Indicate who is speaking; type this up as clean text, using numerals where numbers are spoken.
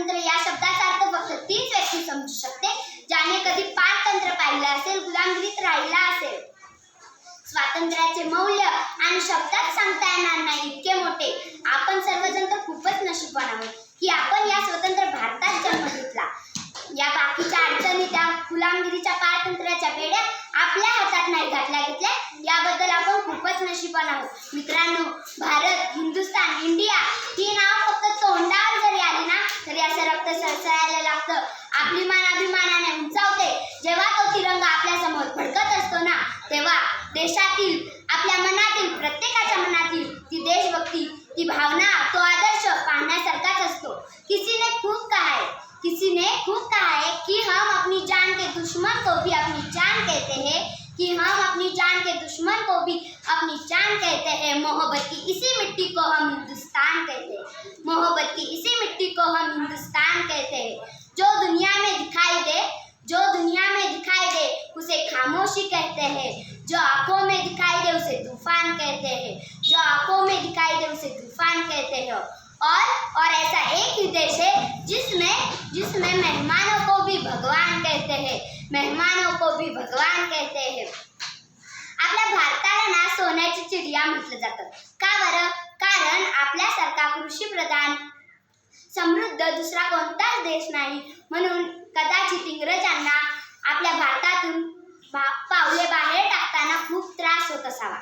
Speaker 1: स्वातंत्र्य या शब्दाचा अर्थ फक्त तीच व्यक्ती समजू शकते ज्याने कधी पारतंत्र्य पाहिलं असेल, गुलामगिरीत राहिला असेल. स्वातंत्र्याचे मौल्य आणि शब्दात सांगता येणार नाही इतके मोठे. आपण सर्वजण तर खूपच नशीबवान आहोत की आपण या स्वतंत्र भारतात जन्म घेतला. या बाकीच्या अडचणी, त्या गुलामगिरीच्या पारतंत्र्याच्या बेड्या आपल्या हातात नाही घातल्या घेतल्या, याबद्दल आपण खूपच नशीबवान आहोत. मित्रांनो, भारत, हिंदुस्तान, इंडिया ही नाव फक्त तोंडावर जरी आली ना तरी असं रक्त सळसळायला लागतं. आपली मान अभिमानाने उंचावते. जेव्हा तो तिरंगा आपल्या समोर फडकत असतो ना, तेव्हा देशातील, आपल्या मनातील, प्रत्येकाच्या मनातील ती देशभक्ती, ती भावना, तो आदर्श पाहण्यासारखाच असतो. किसी ने खूब कहा है कि हम अपनी जान के दुश्मन को भी अपनी जान कहते हैं, कि हम अपनी जान के दुश्मन को भी अपनी जान कहते हैं. मोहब्बत की इसी मिट्टी को हम हिंदुस्तान कहते हैं. मोहब्बत की इसी मिट्टी को हम हिंदुस्तान कहते हैं. जो दुनिया में दिखाई दे उसे खामोशी कहते हैं. जो आंखों में दिखाई दे उसे तूफान कहते हैं. जो आंखों में दिखाई दे उसे तूफान कहते हैं. और ऐसा एक ही देश है जिसमें मेहमानों को भी भगवान कहते हैं. मेहमानों को भी भगवान कहते हैं. आपल्या भारताला ना सोन्याची चिडिया म्हटलं जातं. का बरं? कारण आपल्यासारखा कृषीप्रधान समृद्ध दुसरा कोणताच देश नाही. म्हणून कदाचित इंग्रजांना आपल्या भारतातून पावले बाहेर टाकताना खूप त्रास होत असावा.